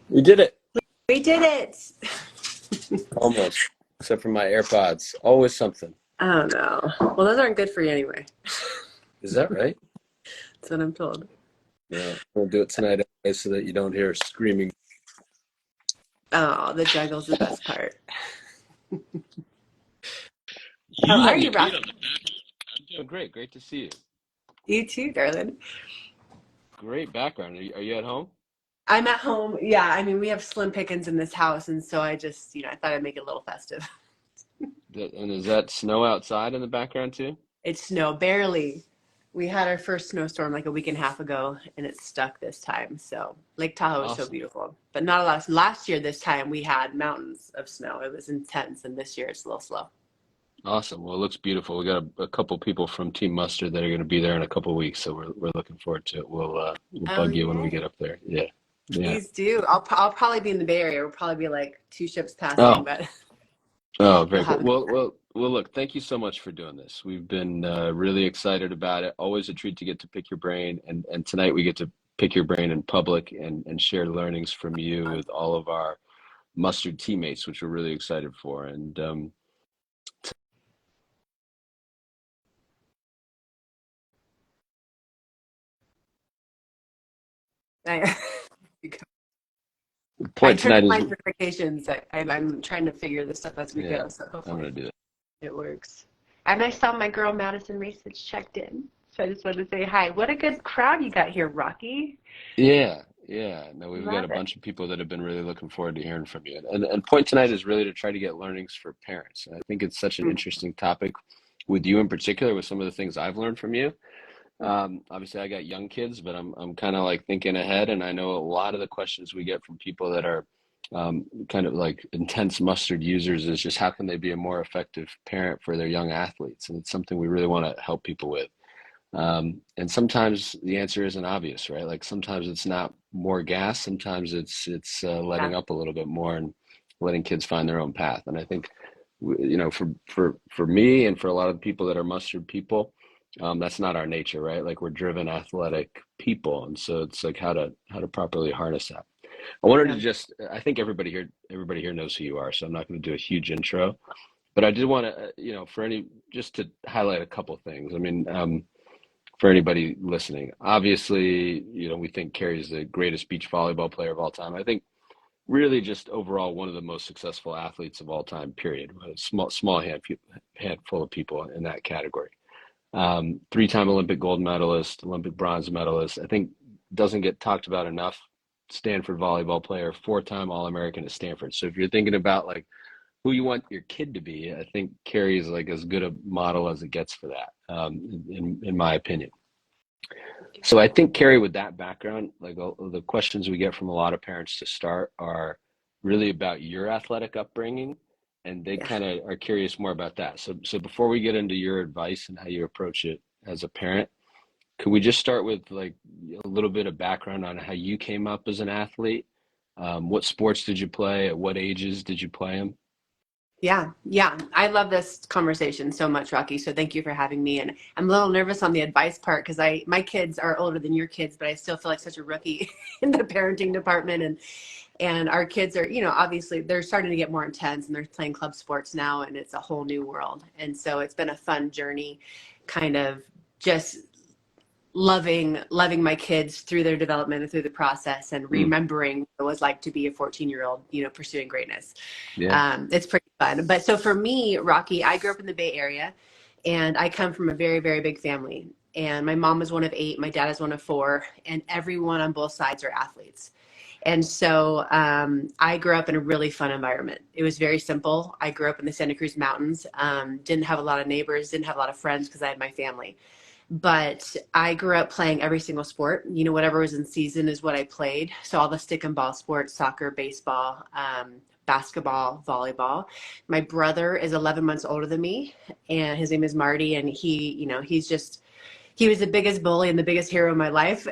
We did it. We did it. Almost. Except for my AirPods. Always something. Oh no. Well, those aren't good for you anyway. Is that right? That's what I'm told. Yeah. We'll do it tonight anyway so that you don't hear screaming. Oh, the juggle's the best part. How You are have your you, kid Rocky? on the back. I'm doing great. Great to see you. You too, darling. Great background. Are you at home? I'm at home. Yeah, I mean, we have slim pickings in this house, and so I just, I thought I'd make it a little festive. And is that snow outside in the background too? It's snow, barely. We had our first snowstorm like a week and a half ago, and it's stuck this time. So Lake Tahoe is so Awesome. beautiful, but not a lot. Last year, this time we had mountains of snow. It was intense, and this year it's a little slow. Awesome. Well, it looks beautiful. We got a couple people from Team Mustard that are going to be there in a couple weeks, so we're looking forward to it. We'll Oh bug you when we yeah. get up there. Yeah. Yeah. Please do. I'll probably be in the Bay Area. We'll probably be like two ships passing, Oh, but Oh, we'll very cool. have a good time. Well, look, thank you so much for doing this. We've been really excited about it. Always a treat to get to pick your brain, and tonight we get to pick your brain in public and share learnings from you with all of our Mustard teammates, which we're really excited for. And I, the I point turn on tonight is, my notifications. I'm trying to figure this stuff as we yeah, go, so I'm hopefully gonna do that. it works. And I saw my girl Madison Reese that's checked in, so I just wanted to say hi. What a good crowd you got here, Rocky. Yeah, yeah. No, we've got a Love it. bunch of people that have been really looking forward to hearing from you. And point tonight is really to try to get learnings for parents. And I think it's such an Mm, interesting topic with you in particular, with some of the things I've learned from you. Obviously, I got young kids, but I'm kind of like thinking ahead, and I know a lot of the questions we get from people that are kind of like intense mustard users is just how can they be a more effective parent for their young athletes, and it's something we really want to help people with. And sometimes the answer isn't obvious, right? Like sometimes it's not more gas, sometimes it's letting yeah. up a little bit more and letting kids find their own path. And I think, for me and for a lot of people that are mustard people, that's not our nature, right? Like we're driven, athletic people, and so it's like how to properly harness that. I wanted Yeah. to just, I think everybody here knows who you are, so I'm not going to do a huge intro, but I did want to, for any, just to highlight a couple things. I mean, for anybody listening. Obviously, we think Kerri's the greatest beach volleyball player of all time. I think really just overall one of the most successful athletes of all time, period. A small handful of people in that category. Three-time Olympic gold medalist, Olympic bronze medalist. I think doesn't get talked about enough. Stanford volleyball player, four-time All-American at Stanford. So if you're thinking about like who you want your kid to be, I think Kerri is like as good a model as it gets for that, in my opinion. So I think, Kerri, with that background, like the questions we get from a lot of parents to start are really about your athletic upbringing, and they Yeah. kind of are curious more about that. So before we get into your advice and how you approach it as a parent, could we just start with like a little bit of background on how you came up as an athlete? What sports did you play? At what ages did you play them? Yeah, yeah. I love this conversation so much, Rocky. So thank you for having me. And I'm a little nervous on the advice part because my kids are older than your kids, but I still feel like such a rookie in the parenting department. And our kids are, obviously they're starting to get more intense and they're playing club sports now, and it's a whole new world. And so it's been a fun journey, kind of just loving my kids through their development and through the process and Mm, remembering what it was like to be a 14-year-old, pursuing greatness. yeah. It's pretty fun. But so for me, Rocky, I grew up in the Bay Area, and I come from a very, very big family. And my mom is one of eight, my dad is one of four, and everyone on both sides are athletes. And so I grew up in a really fun environment. It was very simple. I grew up in the Santa Cruz Mountains, didn't have a lot of neighbors, didn't have a lot of friends because I had my family. But I grew up playing every single sport. Whatever was in season is what I played. So all the stick and ball sports, soccer, baseball, basketball, volleyball. My brother is 11 months older than me, and his name is Marty. And he was the biggest bully and the biggest hero in my life,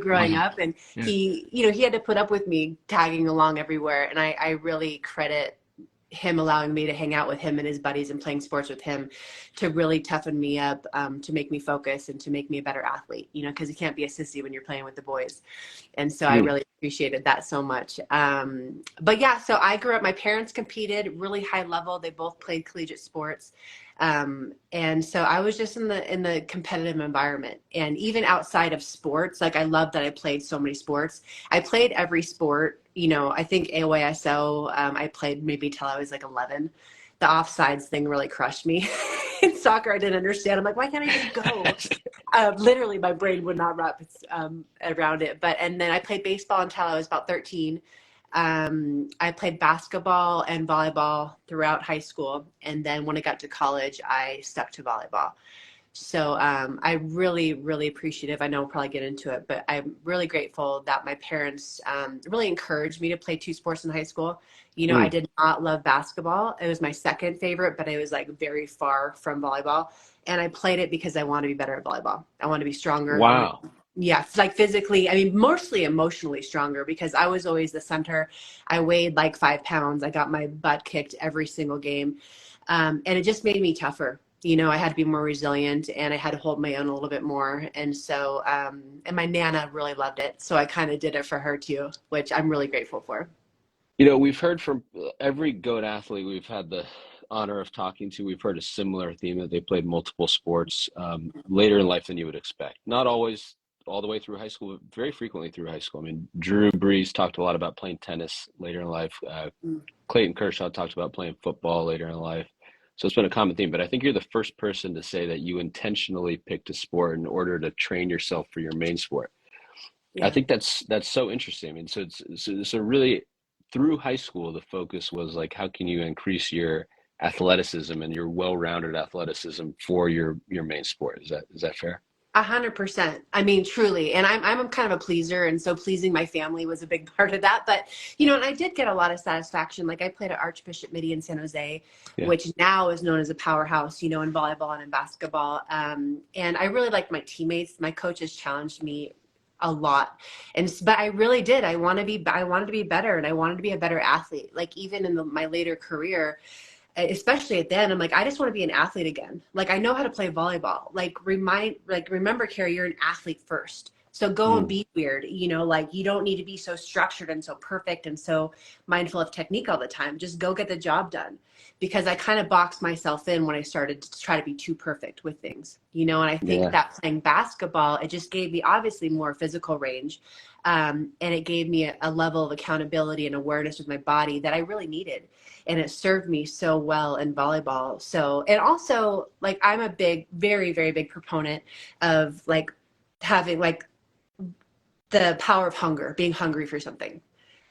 growing Wow. up. And Yeah. he had to put up with me tagging along everywhere. And I really credit him allowing me to hang out with him and his buddies and playing sports with him to really toughen me up, to make me focus and to make me a better athlete, you know, because you can't be a sissy when you're playing with the boys. And so I really appreciated that so much. But yeah, so I grew up, my parents competed really high level. They both played collegiate sports. And so I was just in the competitive environment, and even outside of sports, like I love that I played so many sports. I played every sport, you know. I think AYSO, I played maybe till I was like 11. The offsides thing really crushed me. In soccer, I didn't understand. I'm like, why can't I just go? Literally, my brain would not wrap around it. And then I played baseball until I was about 13. I played basketball and volleyball throughout high school. And then when I got to college, I stuck to volleyball. So I really, really appreciative. I know we'll probably get into it, but I'm really grateful that my parents really encouraged me to play two sports in high school. You know, I did not love basketball. It was my second favorite, but it was like very far from volleyball. And I played it because I want to be better at volleyball. I want to be stronger. Wow. Yeah, like physically, I mean, mostly emotionally stronger, because I was always the center. I weighed like 5 pounds. I got my butt kicked every single game. And it just made me tougher. You know, I had to be more resilient, and I had to hold my own a little bit more. And so, and my Nana really loved it. So I kind of did it for her too, which I'm really grateful for. You know, we've heard from every GOAT athlete we've had the honor of talking to, we've heard a similar theme that they played multiple sports later in life than you would expect. Not always all the way through high school, but very frequently through high school. I mean, Drew Brees talked a lot about playing tennis later in life. Clayton Kershaw talked about playing football later in life. So it's been a common theme, but I think you're the first person to say that you intentionally picked a sport in order to train yourself for your main sport. I Yeah. think that's so interesting. I mean, so really through high school, the focus was like, how can you increase your athleticism and your well-rounded athleticism for your main sport? Is that fair? 100%. I mean, truly. And I'm kind of a pleaser. And so pleasing my family was a big part of that. But, you know, and I did get a lot of satisfaction. Like I played at Archbishop Midi in San Jose, Yeah. which now is known as a powerhouse, you know, in volleyball and in basketball. And I really liked my teammates. My coaches challenged me a lot. But I really did. I wanted to be better, and I wanted to be a better athlete. Like even in my later career, especially at the end, I'm like, I just want to be an athlete again. Like I know how to play volleyball. Remember, Kerri, you're an athlete first. So go and be weird, you know, like you don't need to be so structured and so perfect and so mindful of technique all the time. Just go get the job done. Because I kind of boxed myself in when I started to try to be too perfect with things, you know, and I think Yeah. that playing basketball, it just gave me obviously more physical range. And it gave me a level of accountability and awareness with my body that I really needed. And it served me so well in volleyball. So, and also like, I'm a big, very, very big proponent of like having like the power of hunger, being hungry for something,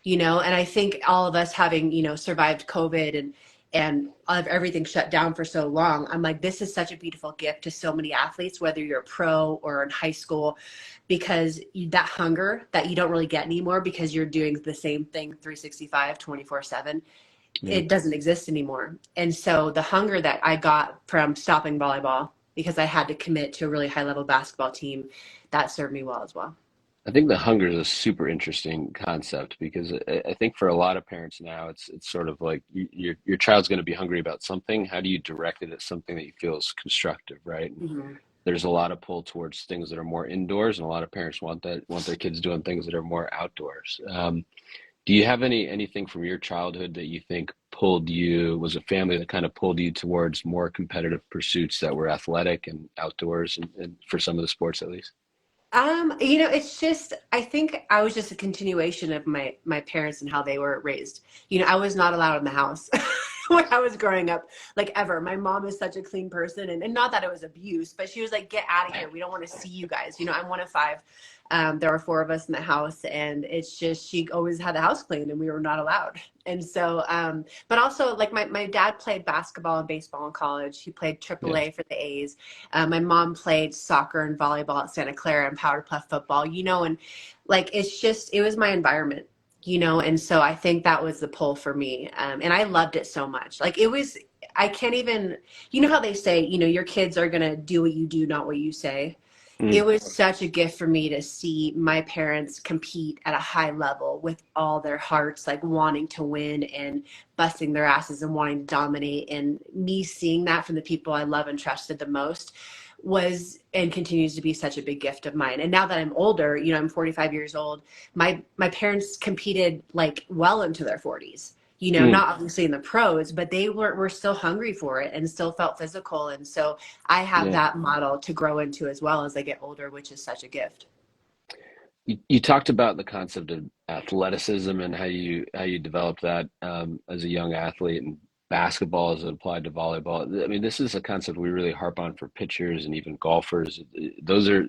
you know. And I think all of us having, you know, survived COVID and everything shut down for so long, I'm like, this is such a beautiful gift to so many athletes, whether you're a pro or in high school, because that hunger that you don't really get anymore because you're doing the same thing 365, 24/7, Yeah. it doesn't exist anymore. And so the hunger that I got from stopping volleyball because I had to commit to a really high level basketball team, that served me well as well. I think the hunger is a super interesting concept because I think for a lot of parents now, it's sort of like your child's going to be hungry about something. How do you direct it at something that you feel is constructive, right? And Mm-hmm. there's a lot of pull towards things that are more indoors, and a lot of parents want their kids doing things that are more outdoors. Do you have anything from your childhood that you think pulled you? Was a family that kind of pulled you towards more competitive pursuits that were athletic and outdoors, and for some of the sports at least? You know, it's just, I think I was just a continuation of my parents and how they were raised. You know, I was not allowed in the house when I was growing up, like ever. My mom is such a clean person, and not that it was abuse, but she was like, get out of here. We don't want to see you guys. You know, I'm one of five. There were four of us in the house, and it's just, she always had the house clean and we were not allowed. And so, but also like my dad played basketball and baseball in college. He played Yeah. AAA for the A's. My mom played soccer and volleyball at Santa Clara and Powder Puff football, you know, and like, it's just, it was my environment, you know? And so I think that was the pull for me. And I loved it so much. Like it was, I can't even, you know how they say, you know, your kids are going to do what you do, not what you say. It Mm, was such a gift for me to see my parents compete at a high level with all their hearts, like wanting to win and busting their asses and wanting to dominate. And me seeing that from the people I love and trusted the most was and continues to be such a big gift of mine. And now that I'm older, I'm 45 years old, my parents competed like well into their 40s. mm, Not obviously in the pros, but they were still hungry for it and still felt physical. And so I have yeah. that model to grow into as well as I get older, which is such a gift. You talked about the concept of athleticism and how you developed that as a young athlete, and basketball as it applied to volleyball. I mean, this is a concept we really harp on for pitchers and even golfers. Those are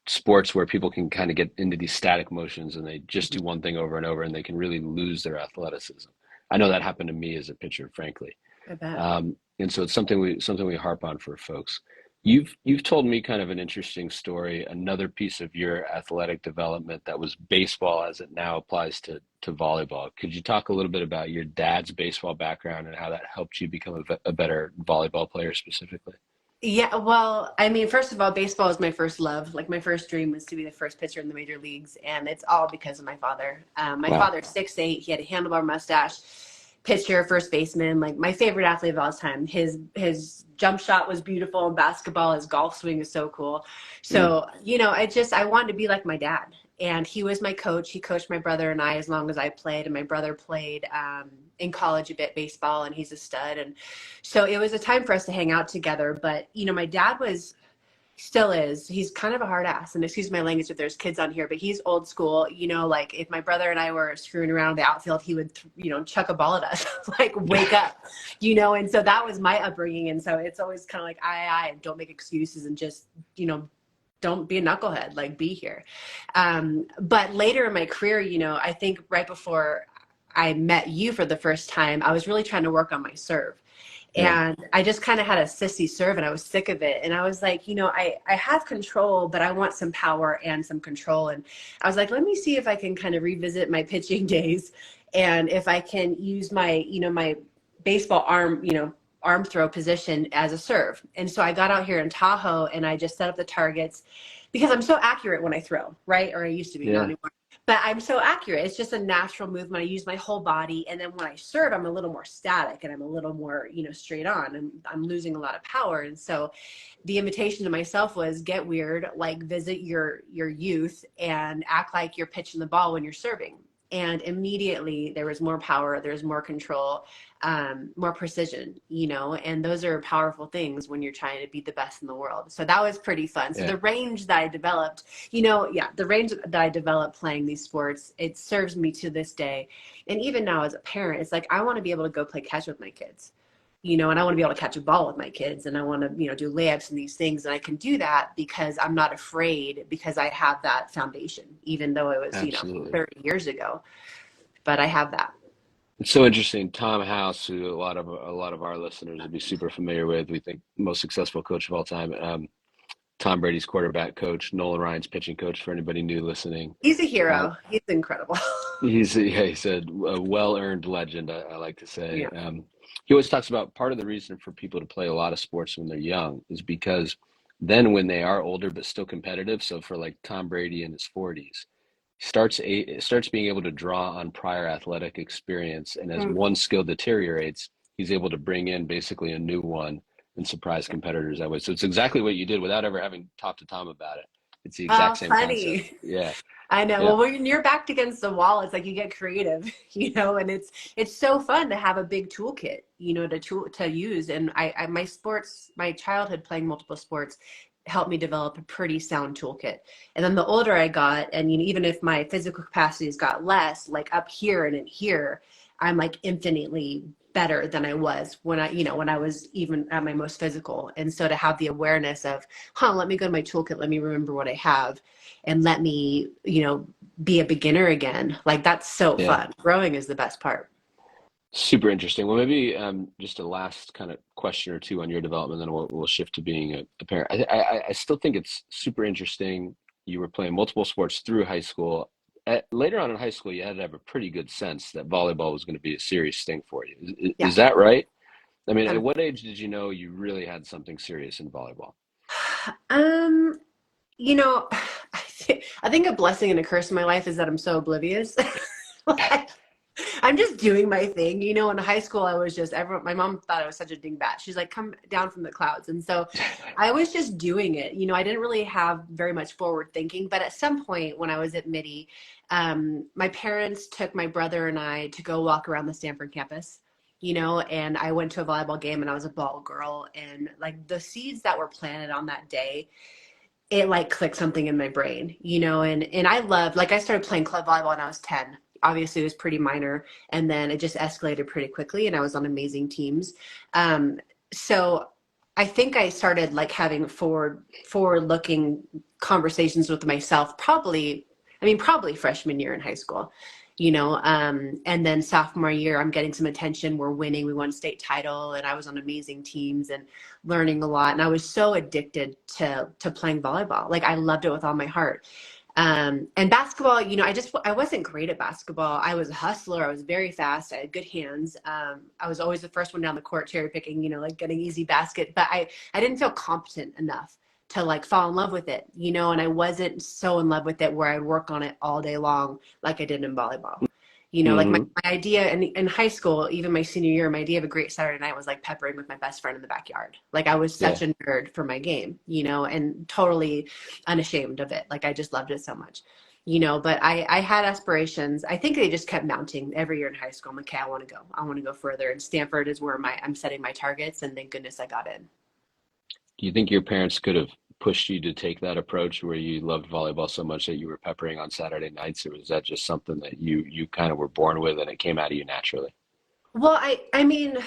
sports where people can kind of get into these static motions and they just do one thing over and over and they can really lose their athleticism. I know that happened to me as a pitcher, frankly. I bet. And so it's something we harp on for folks. You've told me kind of an interesting story, another piece of your athletic development that was baseball as it now applies to volleyball. Could you talk a little bit about your dad's baseball background and how that helped you become a better volleyball player specifically? Yeah, well, I mean, first of all, baseball was my first love. Like my first dream was to be the first pitcher in the major leagues, and it's all because of my father. My Wow. father's 6'8". He had a handlebar mustache, pitcher, first baseman, like my favorite athlete of all time. His jump shot was beautiful in basketball. His golf swing is so cool. Mm, So, I wanted to be like my dad. And he was my coach. He coached my brother and I as long as I played. And my brother played in college a bit baseball, and he's a stud. And so it was a time for us to hang out together. But, my dad was still is. He's kind of a hard ass. And excuse my language if there's kids on here, but he's old school. Like if my brother and I were screwing around the outfield, he would, chuck a ball at us, like wake up, and so that was my upbringing. And so it's always kind of like, and don't make excuses and just, don't be a knucklehead, like be here. But later in my career, I think right before I met you for the first time, I was really trying to work on my serve. yeah. And I just kind of had a sissy serve and I was sick of it. And I was like, I have control, but I want some power and some control. And I was like, let me see if I can kind of revisit my pitching days and if I can use my baseball arm throw position as a serve. And so I got out here in Tahoe and I just set up the targets because I'm so accurate when I throw, right? Or I used to be, not Yeah. anymore. But I'm so accurate. It's just a natural movement. I use my whole body. And then when I serve, I'm a little more static and I'm a little more, straight on. And I'm losing a lot of power. And so the invitation to myself was get weird, like visit your youth and act like you're pitching the ball when you're serving. And immediately there was more power, there's more control, more precision, and those are powerful things when you're trying to be the best in the world. So that was pretty fun. So Yeah. the range that I developed, the range that I developed playing these sports, it serves me to this day. And even now as a parent, it's like, I want to be able to go play catch with my kids, and I want to be able to catch a ball with my kids and I want to, do layups and these things. And I can do that because I'm not afraid because I have that foundation, even though it was, Absolutely. 30 years ago, but I have that. It's so interesting. Tom House, who a lot of our listeners would be super familiar with, we think most successful coach of all time. Tom Brady's quarterback coach, Nolan Ryan's pitching coach. For anybody new listening, He's a uh, hero. He's incredible. he's a well-earned legend. I like to say. Yeah. He always talks about part of the reason for people to play a lot of sports when they're young is because then when they are older but still competitive. So for like Tom Brady in his 40s, starts being able to draw on prior athletic experience, and as Mm. one skill deteriorates, he's able to bring in basically a new one and surprise competitors that way. So it's exactly what you did without ever having talked to Tom about it. It's the Oh, exact same concept. funny. Yeah, I know. yeah, Well, when you're backed against the wall, it's like you get creative, and it's so fun to have a big toolkit, to use. And my childhood playing multiple sports helped me develop a pretty sound toolkit. And then the older I got, and even if my physical capacities got less, like up here and in here, I'm like infinitely better than I was when I was even at my most physical. And so to have the awareness of, let me go to my toolkit, let me remember what I have, and let me, be a beginner again. Like that's so yeah. fun. Growing is the best part. Super interesting. Well, maybe just a last kind of question or two on your development, then we'll shift to being a parent. I still think it's super interesting. You were playing multiple sports through high school. Later on in high school, you had to have a pretty good sense that volleyball was going to be a serious thing for you. Yeah. Is that right? I mean, at 100%. what age did you know you really had something serious in volleyball? You know, I think a blessing and a curse in my life is that I'm so oblivious. Like, I'm just doing my thing. In high school, I was just everyone. My mom thought I was such a dingbat. She's like, "Come down from the clouds," and so I was just doing it. I didn't really have very much forward thinking. But at some point, when I was at MIDI, my parents took my brother and I to go walk around the Stanford campus. And I went to a volleyball game, and I was a ball girl, and like the seeds that were planted on that day, it like clicked something in my brain, and I loved, like, I started playing club volleyball when I was 10. Obviously it was pretty minor, and then it just escalated pretty quickly, and I was on amazing teams. So I think I started like having forward looking conversations with myself, probably freshman year in high school. And then sophomore year, I'm getting some attention. We're winning. We won state title, and I was on amazing teams and learning a lot. And I was so addicted to playing volleyball. Like, I loved it with all my heart. And basketball, I wasn't great at basketball. I was a hustler. I was very fast. I had good hands. I was always the first one down the court, cherry picking, like getting easy basket. But I didn't feel competent enough to like fall in love with it, and I wasn't so in love with it where I'd work on it all day long like I did in volleyball. Like my Hmm. idea in high school, even my senior year, my idea of a great Saturday night was like peppering with my best friend in the backyard. Like, I was such Yeah. a nerd for my game, and totally unashamed of it. Like, I just loved it so much. But I had aspirations. I think they just kept mounting every year in high school. I'm like, okay, I want to go further. And Stanford is where I'm setting my targets. And thank goodness I got in. Do you think your parents could have pushed you to take that approach where you loved volleyball so much that you were peppering on Saturday nights, or was that just something that you kind of were born with and it came out of you naturally? Well, I mean,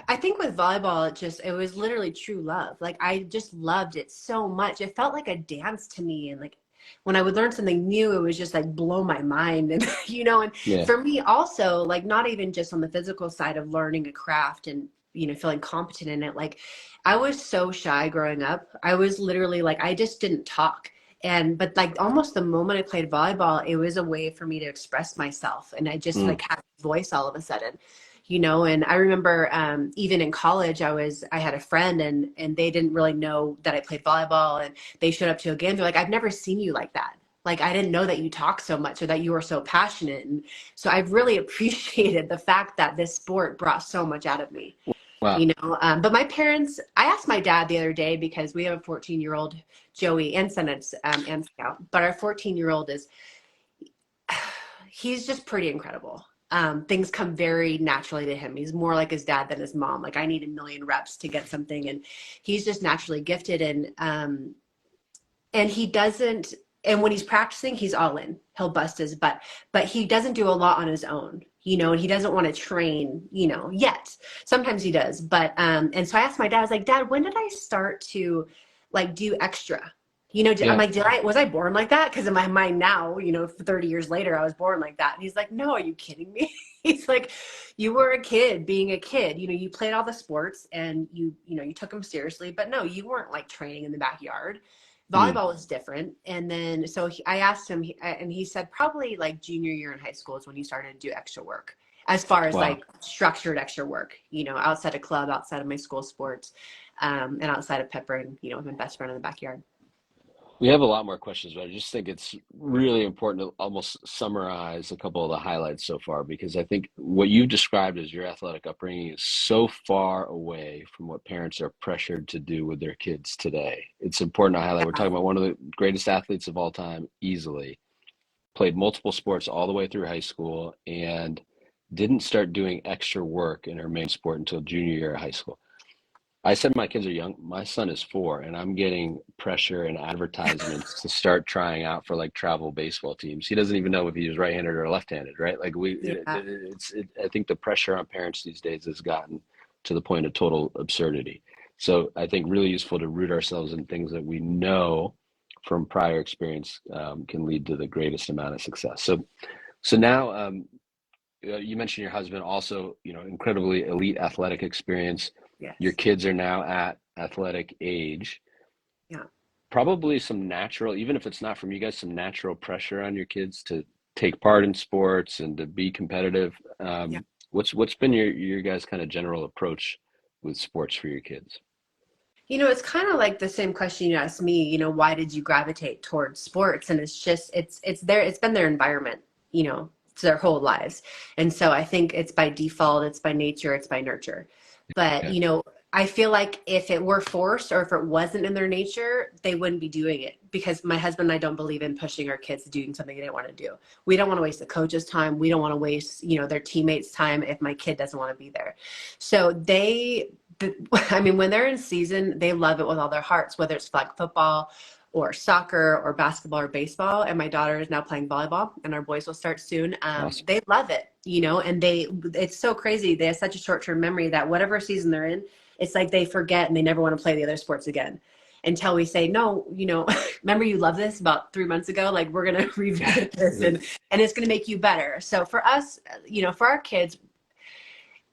I think with volleyball, it was literally true love. Like, I just loved it so much. It felt like a dance to me. And like, when I would learn something new, it was just like blow my mind. And, and Yeah. for me also, like, not even just on the physical side of learning a craft and, feeling competent in it. Like, I was so shy growing up. I was literally like, I just didn't talk. But like, almost the moment I played volleyball, it was a way for me to express myself. And I just Mm. like had a voice all of a sudden. And I remember, even in college, I had a friend, and they didn't really know that I played volleyball, and they showed up to a game. They're like, I've never seen you like that. Like, I didn't know that you talk so much or that you were so passionate. And so I've really appreciated the fact that this sport brought so much out of me. Wow. But my parents, I asked my dad the other day, because we have a 14-year-old, Joey, and Senate's, and Scout, but our 14-year-old he's just pretty incredible. Things come very naturally to him. He's more like his dad than his mom. Like, I need a million reps to get something, and he's just naturally gifted. And he doesn't. And when he's practicing, he's all in. He'll bust his butt, but he doesn't do a lot on his own. And he doesn't want to train, yet. Sometimes he does, but and so I asked my dad. I was like, Dad, when did I start to like do extra? I'm Yeah. like, was I born like that? Because in my mind now, 30 years later, I was born like that. And he's like, no, are you kidding me? He's like, you were a kid being a kid. You played all the sports, and you took them seriously, but no, you weren't like training in the backyard. Mm. Volleyball was different. And then, so I asked him, and he said probably like junior year in high school is when he started to do extra work, as far as Wow. like structured extra work, outside of club, outside of my school sports, and outside of peppering, with my best friend in the backyard. We have a lot more questions, but I just think it's really important to almost summarize a couple of the highlights so far, because I think what you've described as your athletic upbringing is so far away from what parents are pressured to do with their kids today. It's important to highlight. We're talking about one of the greatest athletes of all time, easily, played multiple sports all the way through high school, and didn't start doing extra work in her main sport until junior year of high school. I said my kids are young. My son is 4, and I'm getting pressure and advertisements to start trying out for like travel baseball teams. He doesn't even know if he was right-handed or left-handed, right? Like Yeah. I think the pressure on parents these days has gotten to the point of total absurdity. So I think really useful to root ourselves in things that we know from prior experience, can lead to the greatest amount of success. So now, you mentioned your husband also, incredibly elite athletic experience. Your Yes. kids are now at athletic age. Yeah. Probably some natural, even if it's not from you guys, some natural pressure on your kids to take part in sports and to be competitive. Yeah. What's been your guys' kind of general approach with sports for your kids? It's kind of like the same question you asked me, why did you gravitate towards sports? And it's just it's been their environment, it's their whole lives. And so I think it's by default, it's by nature, it's by nurture. But, Yeah. I feel like if it were forced or if it wasn't in their nature, they wouldn't be doing it, because my husband and I don't believe in pushing our kids to doing something they didn't want to do. We don't want to waste the coach's time. We don't want to waste, their teammates' time if my kid doesn't want to be there. So I mean, when they're in season, they love it with all their hearts, whether it's flag football or soccer or basketball or baseball. And my daughter is now playing volleyball, and our boys will start soon. Awesome. They love it, and it's so crazy. They have such a short-term memory that whatever season they're in, it's like they forget and they never want to play the other sports again until we say, no, remember you love this about 3 months ago, like we're going to revisit this, and it's going to make you better. So for us, for our kids,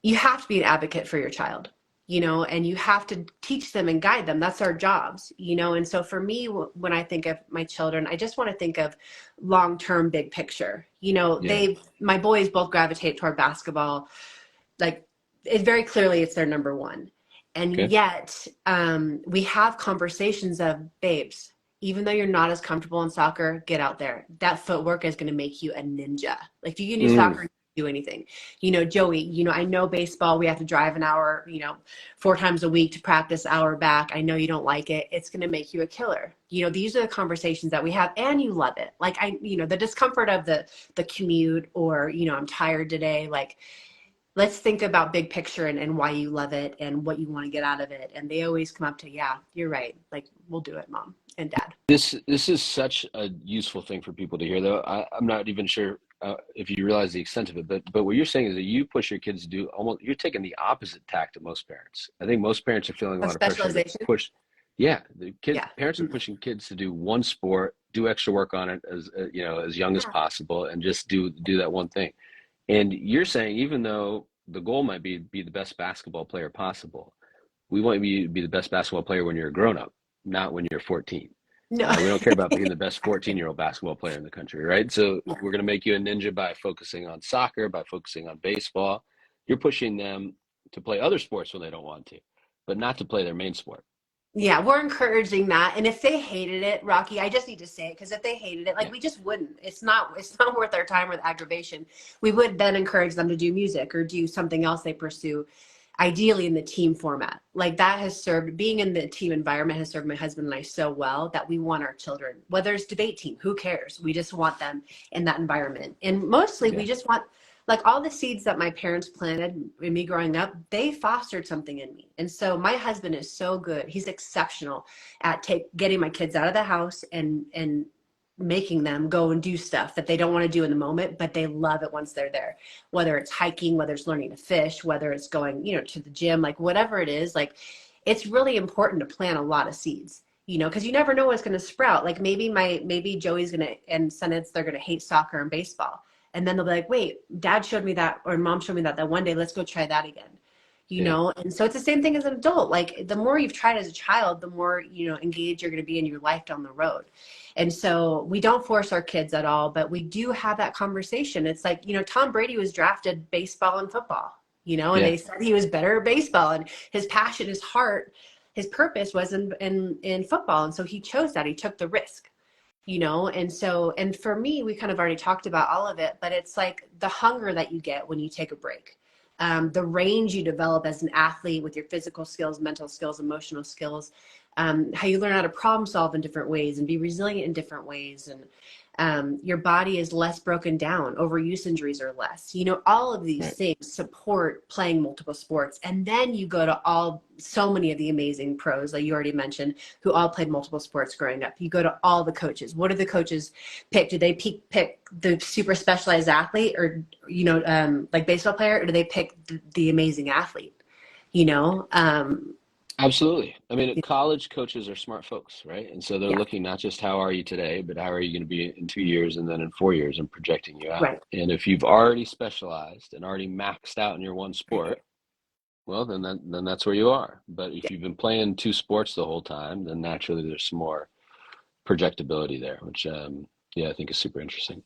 you have to be an advocate for your child, and you have to teach them and guide them. That's our jobs, and so for me, when I think of my children, I just want to think of long-term big picture. Yeah. My boys both gravitate toward basketball. Like, very clearly it's their number one. And Good. yet we have conversations of, babes, even though you're not as comfortable in soccer, get out there. That footwork is going to make you a ninja. Like, you can do soccer, you can do anything. Joey, I know baseball, we have to drive an hour, 4 times a week to practice, hour back. I know you don't like it. It's going to make you a killer. These are the conversations that we have, and you love it. Like, the discomfort of the commute, or, I'm tired today. Like, let's think about big picture and why you love it and what you want to get out of it. And they always come up to, yeah, you're right. Like, we'll do it, mom and dad. This is such a useful thing for people to hear, though. I'm not even sure if you realize the extent of it, but what you're saying is that you push your kids to do you're taking the opposite tact to most parents. I think most parents are feeling a Of lot of pressure to specialization. push. Yeah, Yeah. parents are pushing kids to do one sport, do extra work on it as young as Yeah. possible, and just do that one thing. And you're saying, even though the goal might be the best basketball player possible, we want you to be the best basketball player when you're a grown up, not when you're 14. No. We don't care about being the best 14-year-old basketball player in the country, right? So Yeah. we're going to make you a ninja by focusing on soccer, by focusing on baseball. You're pushing them to play other sports when they don't want to, but not to play their main sport. Yeah, we're encouraging that. And if they hated it, Rocky, I just need to say it, because if they hated it, like, Yeah, we just wouldn't. It's not worth our time or the aggravation. We would then encourage them to do music or do something else they pursue, ideally in the team format. Like, that has served, being in the team environment has served my husband and I so well, that we want our children, whether it's debate team, who cares? We just want them in that environment. And mostly we yeah, just want, like, all the seeds that my parents planted in me growing up, they fostered something in me. And so my husband is so good. He's exceptional at getting my kids out of the house and making them go and do stuff that they don't want to do in the moment, but they love it once they're there. Whether it's hiking, whether it's learning to fish, whether it's going, to the gym, like, whatever it is, like, it's really important to plant a lot of seeds. Because you never know what's going to sprout. Like, maybe Joey's going to, and Sundance, they're going to hate soccer and baseball. And then they'll be like, wait, dad showed me that, or mom showed me that one day, let's go try that again. yeah. And so it's the same thing as an adult. Like, the more you've tried as a child, the more, engaged you're going to be in your life down the road. And so we don't force our kids at all, but we do have that conversation. It's like, Tom Brady was drafted baseball and football, and Yeah. they said he was better at baseball, and his passion, his heart, his purpose was in football. And so he chose that. He took the risk. And for me, we kind of already talked about all of it, but it's like the hunger that you get when you take a break, the range you develop as an athlete with your physical skills, mental skills, emotional skills, how you learn how to problem solve in different ways and be resilient in different ways. And your body is less broken down. Overuse injuries are less. All of these Right. things support playing multiple sports. And then you go to so many of the amazing pros, like you already mentioned, who all played multiple sports growing up. You go to all the coaches. What do the coaches pick? Do they pick the super specialized athlete, or, like baseball player, or do they pick the amazing athlete? You know? Absolutely. I mean, college coaches are smart folks, right? And so they're Yeah, looking not just how are you today, but how are you going to be in 2 years and then in 4 years, and projecting you out. right. And if you've already specialized and already maxed out in your one sport, well, then that's where you are. But if Yeah. you've been playing two sports the whole time, then naturally there's some more projectability there, which Yeah, I think is super interesting.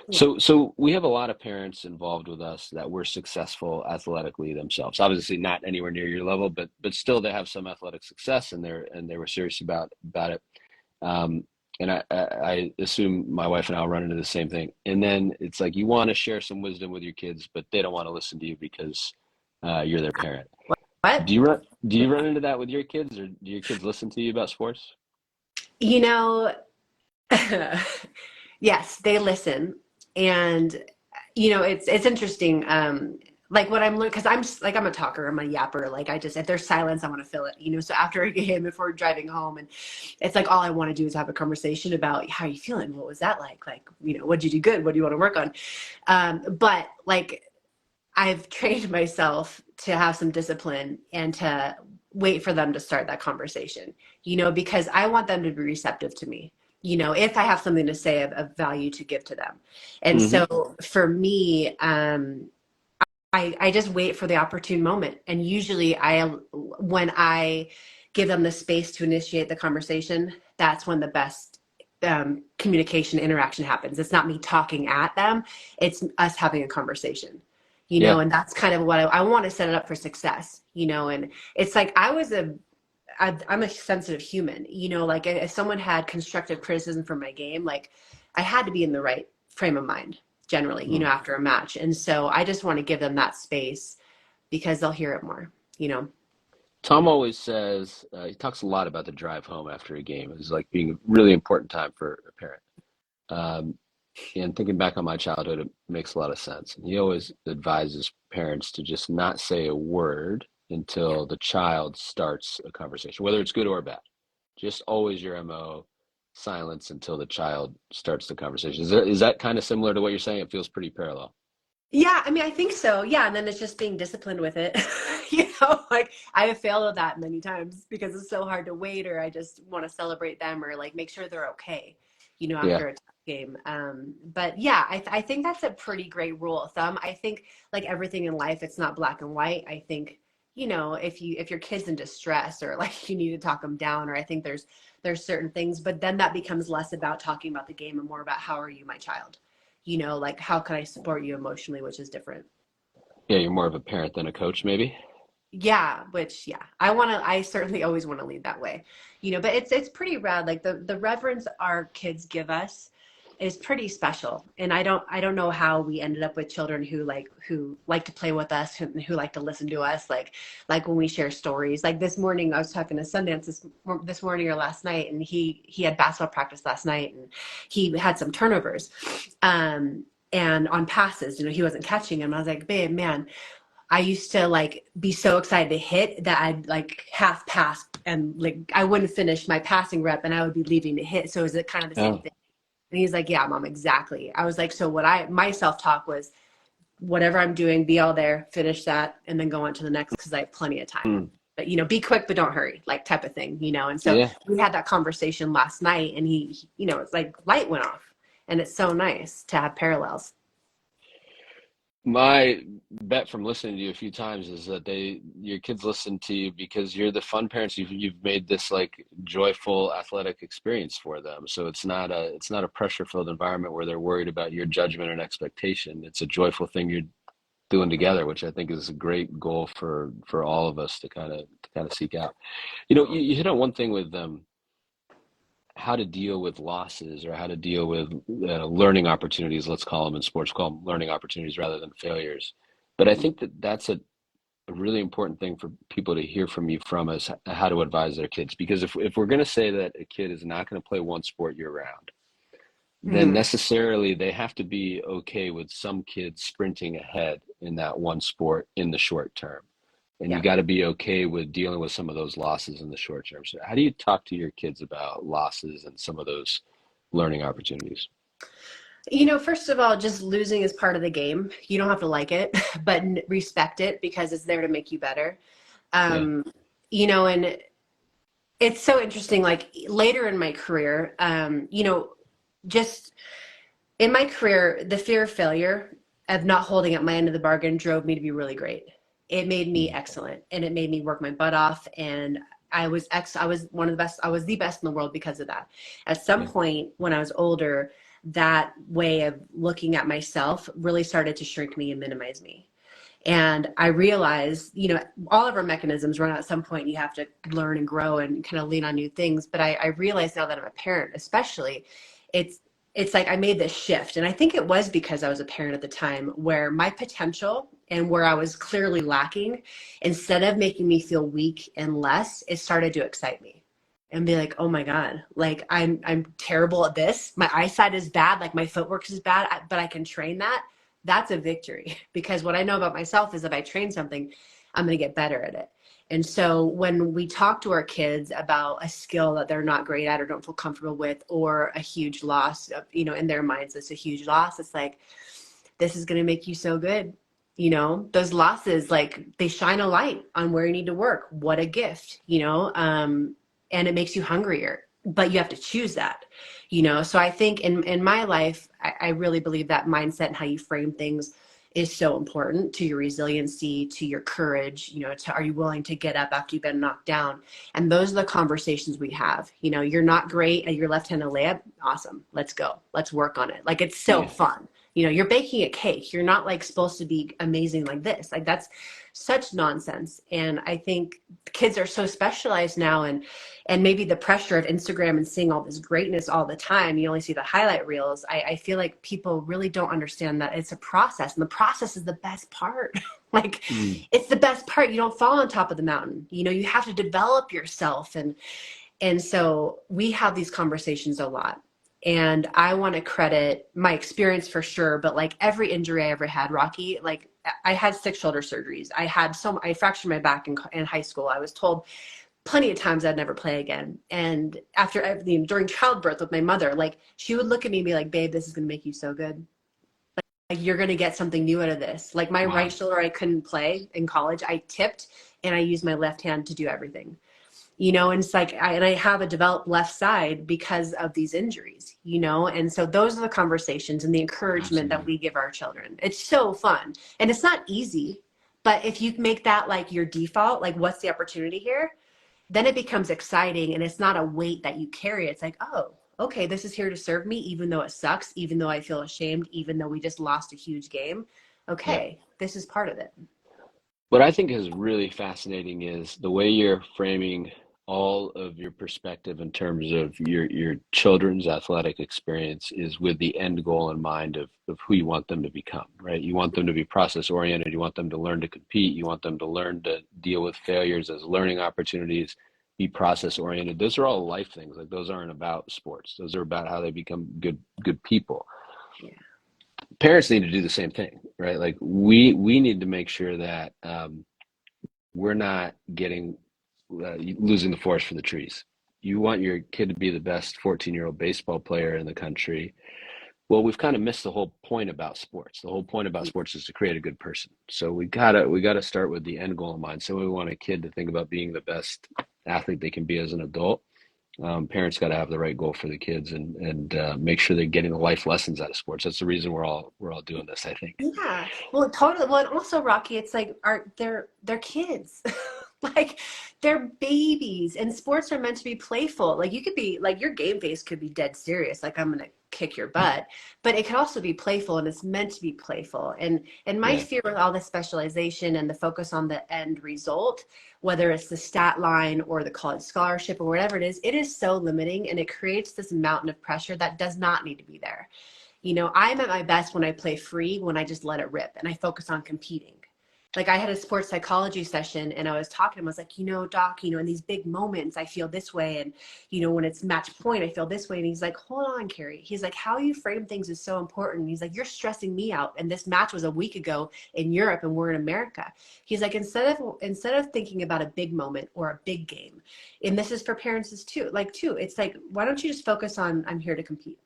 Yeah. So we have a lot of parents involved with us that were successful athletically themselves. Obviously not anywhere near your level, but still they have some athletic success and they were serious about it. Um, and I assume my wife and I will run into the same thing. And then it's like you want to share some wisdom with your kids, but they don't want to listen to you because you're their parent. What? Do you run into that with your kids, or do your kids listen to you about sports? You know, yes, they listen. And it's interesting. Like what I'm learning, because I'm a talker, I'm a yapper. Like I just, if there's silence, I want to fill it. So after a game, if we're driving home, and it's like all I want to do is have a conversation about how you feeling. What was that like? Like, what did you do good? What do you want to work on? But like I've trained myself to have some discipline and to wait for them to start that conversation, because I want them to be receptive to me, if I have something to say of value to give to them. And Hmm. so for me, I just wait for the opportune moment. And usually when I give them the space to initiate the conversation, that's when the best communication interaction happens. It's not me talking at them. It's us having a conversation, Yeah. and that's kind of what I want to set it up for success, and it's like I'm a sensitive human, like if someone had constructive criticism for my game, like I had to be in the right frame of mind generally, Mm. after a match. And so I just want to give them that space because they'll hear it more. Tom always says he talks a lot about the drive home after a game. It's like being a really important time for a parent. Um, and thinking back on my childhood, it makes a lot of sense. And he always advises parents to just not say a word Yeah. until the child starts a conversation, whether it's good or bad. Just always your MO, silence until the child starts the conversation. Is that kind of similar to what you're saying? It feels pretty parallel. Yeah, I mean, I think so. Yeah, and then it's just being disciplined with it. Like I have failed at that many times because it's so hard to wait, or I just want to celebrate them, or like make sure they're okay, Yeah. after a tough game. But yeah, I think that's a pretty great rule of thumb. I think like everything in life, it's not black and white. I think, if your kid's in distress, or like you need to talk them down, or I think there's certain things, but then that becomes less about talking about the game and more about how are you, my child? Like how can I support you emotionally, which is different. Yeah, you're more of a parent than a coach, maybe. Yeah, which yeah, I certainly always want to lead that way. But it's pretty rad. Like the reverence our kids give us is pretty special. And I don't know how we ended up with children who like to play with us, who like to listen to us, like when we share stories. Like this morning I was talking to Sundance this morning or last night, and he had basketball practice last night, and he had some turnovers. And on passes, he wasn't catching them. I was like, babe, man, I used to like be so excited to hit that I'd like half pass, and like I wouldn't finish my passing rep and I would be leaving to hit. So is it kind of the same Oh, thing? And he's like, yeah, mom, exactly. I was like, so my self-talk was whatever I'm doing, be all there, finish that, and then go on to the next because I have plenty of time. mm, But be quick, but don't hurry, like type of thing. And so yeah. we had that conversation last night, and it's like light went off, and it's so nice to have parallels. My bet from listening to you a few times is that your kids listen to you because you're the fun parents. You've made this like joyful athletic experience for them. So it's not a pressure-filled environment where they're worried about your judgment and expectation. It's a joyful thing you're doing together, which I think is a great goal for all of us to kind of seek out. You hit on one thing with how to deal with losses or how to deal with learning opportunities, let's call them in sports, call them learning opportunities rather than failures. But I think that that's a really important thing for people to hear from you from us, how to advise their kids. Because if we're going to say that a kid is not going to play one sport year round, then Hmm. necessarily they have to be okay with some kids sprinting ahead in that one sport in the short term. And you Yeah. got to be okay with dealing with some of those losses in the short term. So, how do you talk to your kids about losses and some of those learning opportunities? First of all, just losing is part of the game. You don't have to like it, but respect it because it's there to make you better. Yeah. Um, and it's so interesting. Like later in my career, just in my career, the fear of failure, of not holding up my end of the bargain, drove me to be really great. It made me Mm. excellent, and it made me work my butt off. And I was one of the best. I was the best in the world because of that. At some Yeah. point when I was older, that way of looking at myself really started to shrink me and minimize me. And I realized, all of our mechanisms run out at some point. You have to learn and grow and kind of lean on new things. But I realize now that I'm a parent, especially, it's like I made this shift. And I think it was because I was a parent at the time, where my potential and where I was clearly lacking, instead of making me feel weak and less, it started to excite me and be like, oh my God, like I'm terrible at this. My eyesight is bad. Like my footwork is bad, but I can train that. That's a victory, because what I know about myself is if I train something, I'm going to get better at it. And so when we talk to our kids about a skill that they're not great at or don't feel comfortable with, or a huge loss, in their minds, it's a huge loss. It's like, this is going to make you so good. Those losses, like, they shine a light on where you need to work. What a gift, and it makes you hungrier, but you have to choose that. So I think in my life, I really believe that mindset and how you frame things is so important to your resiliency, to your courage, to, are you willing to get up after you've been knocked down? And those are the conversations we have. You're not great at your left-handed layup. Awesome. Let's go. Let's work on it. Like, it's so fun. You're baking a cake. You're not like supposed to be amazing like this. Like, that's such nonsense. And I think kids are so specialized now, and maybe the pressure of Instagram and seeing all this greatness all the time, you only see the highlight reels. I feel like people really don't understand that it's a process, and the process is the best part. Like, it's the best part. You don't fall on top of the mountain. You have to develop yourself. And so we have these conversations a lot. And I want to credit my experience for sure, but like every injury I ever had, Rocky, like I had 6 shoulder surgeries. I fractured my back in high school. I was told plenty of times I'd never play again. And after everything, during childbirth with my mother, like, she would look at me and be like, babe, this is going to make you so good. Like, you're going to get something new out of this. Like, my right shoulder, I couldn't play in college. I tipped and I used my left hand to do everything. And it's like, I have a developed left side because of these injuries, and so those are the conversations and the encouragement that we give our children. It's so fun, and it's not easy, but if you make that like your default, like, what's the opportunity here? Then it becomes exciting, and it's not a weight that you carry. It's like, oh, okay, this is here to serve me, even though it sucks, even though I feel ashamed, even though we just lost a huge game. Okay, this is part of it. What I think is really fascinating is the way you're framing all of your perspective in terms of your children's athletic experience is with the end goal in mind of who you want them to become, right? You want them to be process oriented. You want them to learn to compete. You want them to learn to deal with failures as learning opportunities, be process oriented. Those are all life things. Like, those aren't about sports. Those are about how they become good people. Yeah. Parents need to do the same thing, right? Like, we need to make sure that we're not getting losing the forest for the trees. You want your kid to be the best 14-year-old baseball player in the country. Well, we've kind of missed the whole point about sports. The whole point about sports is to create a good person. So we gotta start with the end goal in mind. So we want a kid to think about being the best athlete they can be as an adult. Parents got to have the right goal for the kids, and make sure they're getting the life lessons out of sports. That's the reason we're all doing this, I think. Yeah, well, totally. Well, and also, Rocky, it's like, they're kids. Like, they're babies, and sports are meant to be playful. Like, you could be like, your game face could be dead serious, like, I'm gonna kick your butt, but it could also be playful, and it's meant to be playful. And my fear with all the specialization and the focus on the end result, whether it's the stat line or the college scholarship or whatever it is so limiting, and it creates this mountain of pressure that does not need to be there. I'm at my best when I play free, when I just let it rip and I focus on competing. Like, I had a sports psychology session, and I was talking to him. I was like, doc, in these big moments, I feel this way. And, when it's match point, I feel this way. And he's like, hold on, Kerri. He's like, how you frame things is so important. He's like, you're stressing me out. And this match was a week ago in Europe, and we're in America. He's like, instead of thinking about a big moment or a big game, and this is for parents too, it's like, why don't you just focus on, I'm here to compete?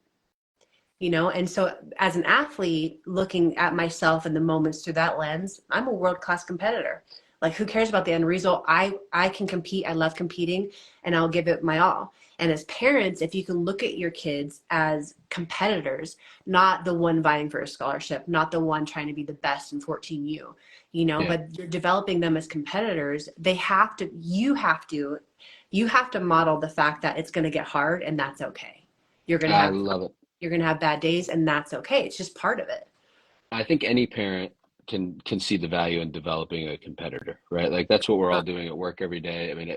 And so as an athlete, looking at myself and the moments through that lens, I'm a world-class competitor. Like, who cares about the end result? I can compete. I love competing, and I'll give it my all. And as parents, if you can look at your kids as competitors, not the one vying for a scholarship, not the one trying to be the best in 14U, but you're developing them as competitors, you have to model the fact that it's going to get hard, and that's okay. You're going to I have love it. You're going to have bad days, and that's okay. It's just part of it. I think any parent can see the value in developing a competitor, right? Like that's what we're all doing at work every day. I mean,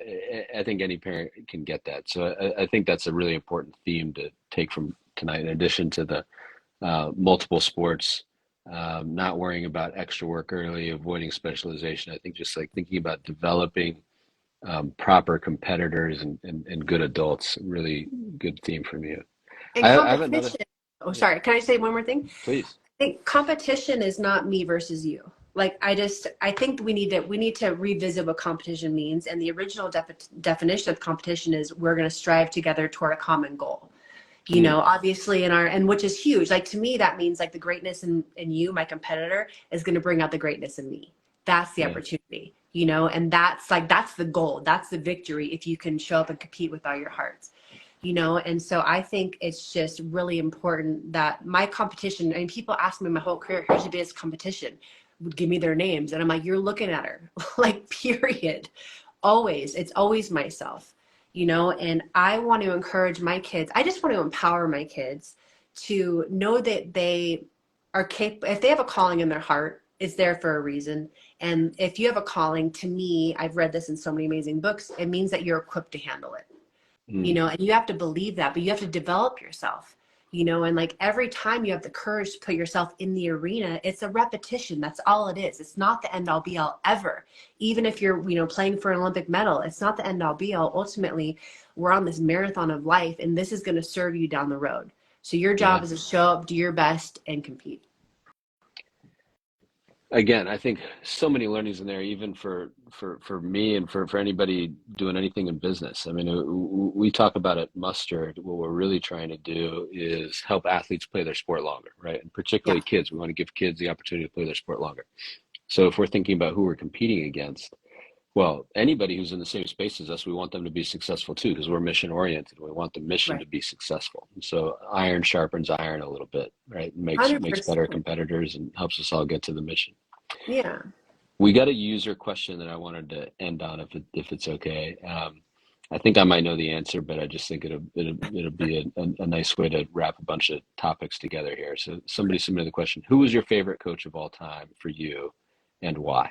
I think any parent can get that. So I think that's a really important theme to take from tonight, in addition to the multiple sports, not worrying about extra work early, avoiding specialization. I think just like thinking about developing proper competitors and good adults, really good theme from you. And I have another, competition. Oh, yeah, sorry. Can I say one more thing? please. I think competition is not me versus you. Like I think we need to revisit what competition means. And the original definition of competition is we're going to strive together toward a common goal. Mm, Obviously and which is huge. Like to me, that means like the greatness in you, my competitor, is going to bring out the greatness in me. That's the yeah. opportunity, and that's the goal. That's the victory if you can show up and compete with all your hearts. And so I think it's just really important that my competition, I mean, people ask me my whole career, who's your biggest competition? Would give me their names. And I'm like, you're looking at her, like, period. Always. It's always myself, and I want to encourage my kids. I just want to empower my kids to know that they are capable. If they have a calling in their heart, it's there for a reason. And if you have a calling, to me, I've read this in so many amazing books, it means that you're equipped to handle it. Mm, And you have to believe that, but you have to develop yourself, and like every time you have the courage to put yourself in the arena, it's a repetition. That's all it is. It's not the end all be all ever. Even if you're, playing for an Olympic medal, it's not the end all be all. Ultimately, we're on this marathon of life, and this is going to serve you down the road. So your job yeah. is to show up, do your best, and compete. Again, I think so many learnings in there, even for me and for anybody doing anything in business. I mean, we talk about at Mustard, what we're really trying to do is help athletes play their sport longer, right? And Yeah, particularly kids. We want to give kids the opportunity to play their sport longer. So if we're thinking about who we're competing against, well, anybody who's in the same space as us, we want them to be successful too, because we're mission oriented. We want the mission right. to be successful. And so iron sharpens iron a little bit, right? Makes better 100%. competitors and helps us all get to the mission. Yeah. We got a user question that I wanted to end on, if it's okay. I think I might know the answer, but I just think it'll be a nice way to wrap a bunch of topics together here. So somebody submitted the question: who was your favorite coach of all time for you, and why?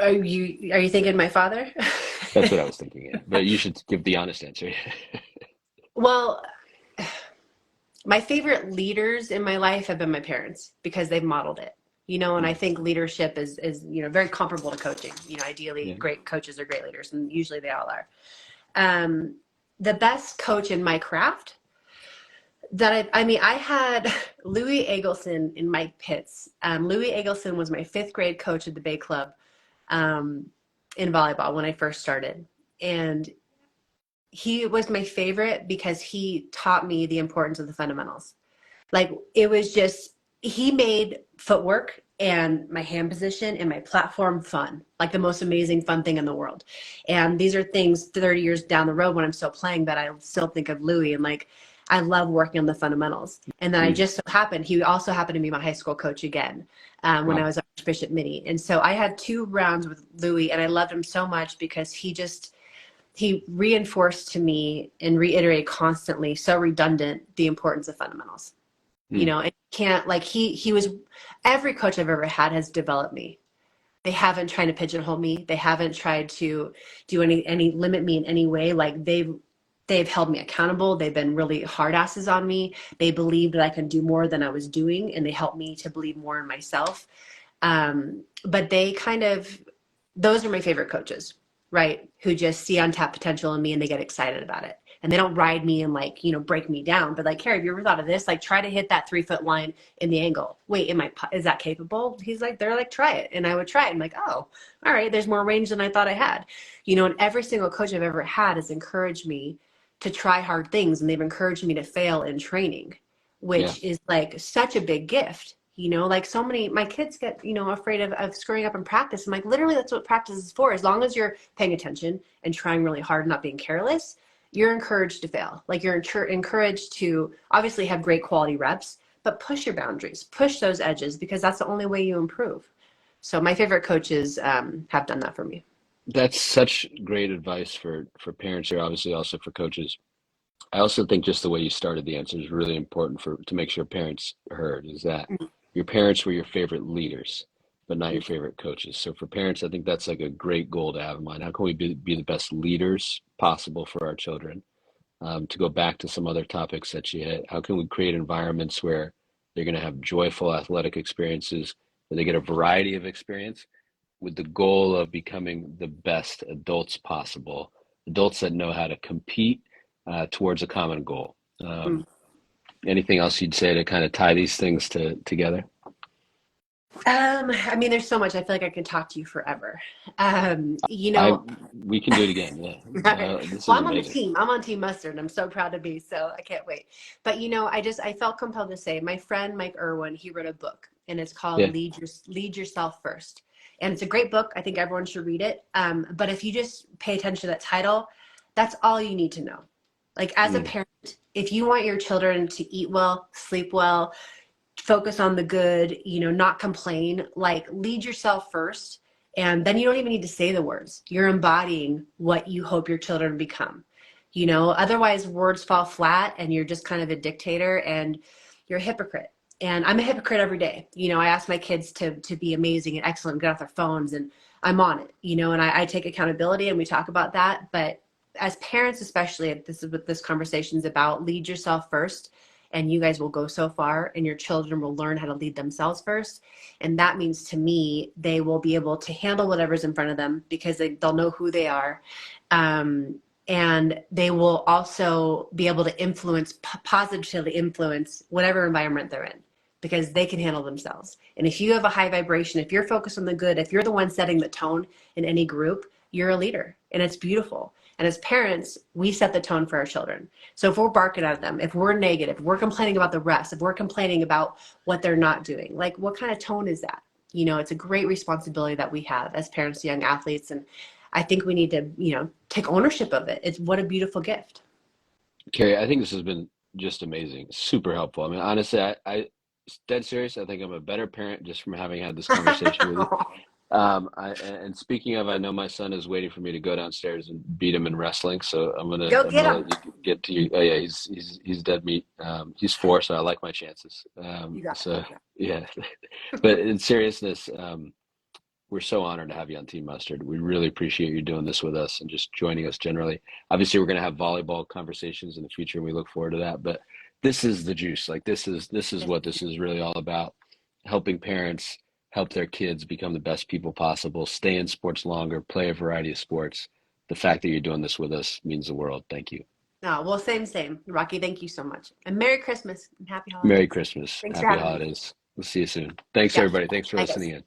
Are you thinking my father? That's what I was thinking. Yeah, but you should give the honest answer. Well, my favorite leaders in my life have been my parents because they've modeled it. And I Mm, think leadership is very comparable to coaching. Ideally, yeah. great coaches are great leaders, and usually they all are. Um, the best coach in my craft that I mean, I had Louis Eggleston in Mike Pitts. Louis Eggleston was my fifth grade coach at the Bay Club um, in volleyball when I first started. And he was my favorite because he taught me the importance of the fundamentals. Like it was just, he made footwork and my hand position and my platform fun, like the most amazing fun thing in the world. And these are things 30 years down the road when I'm still playing that I still think of Louis, and like, I love working on the fundamentals. And then I Mm, just so happened, he also happened to be my high school coach again when I wow. was Archbishop Mitty. And so I had 2 rounds with Louis, and I loved him so much because he reinforced to me and reiterated constantly, so redundant, the importance of fundamentals. Mm, And can't, like, he was, every coach I've ever had has developed me. They haven't tried to pigeonhole me. They haven't tried to do any limit me in any way. Like they've held me accountable. They've been really hard asses on me. They believed that I could do more than I was doing, and they helped me to believe more in myself. But they kind of, those are my favorite coaches, right? Who just see untapped potential in me and they get excited about it. And they don't ride me and like, break me down. But like, Kerri, have you ever thought of this? Like, try to hit that 3-foot line in the angle. Wait, is that capable? They're like, try it. And I would try it. I'm like, oh, all right, there's more range than I thought I had. And every single coach I've ever had has encouraged me to try hard things. And they've encouraged me to fail in training, yeah. which is like such a big gift. Like so many, my kids get, afraid of screwing up in practice. I'm like, literally, that's what practice is for. As long as you're paying attention and trying really hard, not being careless, you're encouraged to fail. Like you're encouraged to obviously have great quality reps, but push your boundaries, push those edges, because that's the only way you improve. So my favorite coaches have done that for me. That's such great advice for parents here, obviously also for coaches. I also think just the way you started the answer is really important to make sure parents heard is that your parents were your favorite leaders, but not your favorite coaches. So for parents, I think that's like a great goal to have in mind. How can we be the best leaders possible for our children? To go back to some other topics that you hit, how can we create environments where they're going to have joyful athletic experiences, where they get a variety of experience with the goal of becoming the best adults possible, adults that know how to compete towards a common goal. Mm. Anything else you'd say to kind of tie these things together? I mean, there's so much. I feel like I could talk to you forever. You I know, We can do it again. right. Yeah, this Well, is I'm on the amazing. team. I'm on Team Mustard, and I'm so proud to be. So I can't wait. But I felt compelled to say, my friend Mike Irwin, he wrote a book, and it's called Yeah. Lead Yourself First, and it's a great book. I think everyone should read it. But if you just pay attention to that title, that's all you need to know. Like as a Mm. parent, if you want your children to eat well, sleep well, focus on the good, not complain, like lead yourself first. And then you don't even need to say the words. You're embodying what you hope your children become. Otherwise words fall flat and you're just kind of a dictator and you're a hypocrite. And I'm a hypocrite every day. I ask my kids to be amazing and excellent and get off their phones, and I'm on it, and I take accountability and we talk about that. But as parents, especially, this is what this conversation is about, lead yourself first, and you guys will go so far, and your children will learn how to lead themselves first. And that means, to me, they will be able to handle whatever's in front of them because they'll know who they are. And they will also be able to positively influence whatever environment they're in, because they can handle themselves. And if you have a high vibration, if you're focused on the good, if you're the one setting the tone in any group, you're a leader, and it's beautiful. And as parents, we set the tone for our children. So if we're barking at them, if we're negative, if we're complaining about the rest, if we're complaining about what they're not doing, like what kind of tone is that? It's a great responsibility that we have as parents to young athletes. And I think we need to, take ownership of it. It's what a beautiful gift. Kerri, I think this has been just amazing, super helpful. I mean, honestly, dead serious. I think I'm a better parent just from having had this conversation with you. And speaking of, I know my son is waiting for me to go downstairs and beat him in wrestling, so Go I'm get gonna them. let you get to you. Oh yeah, he's dead meat. He's 4, so I like my chances. You got So it. yeah, but in seriousness, we're so honored to have you on Team Mustard. We really appreciate you doing this with us and just joining us generally. Obviously, we're going to have volleyball conversations in the future, and we look forward to that. But this is the juice. Like this is what this is really all about: helping parents help their kids become the best people possible, stay in sports longer, play a variety of sports. The fact that you're doing this with us means the world. Thank you. No, well, same. Rocky, thank you so much. And Merry Christmas and Happy Merry Holidays. Christmas. Thanks for Happy having me. holidays. We'll see you soon. Thanks, Yeah. everybody. Thanks for Bye, listening guys. in.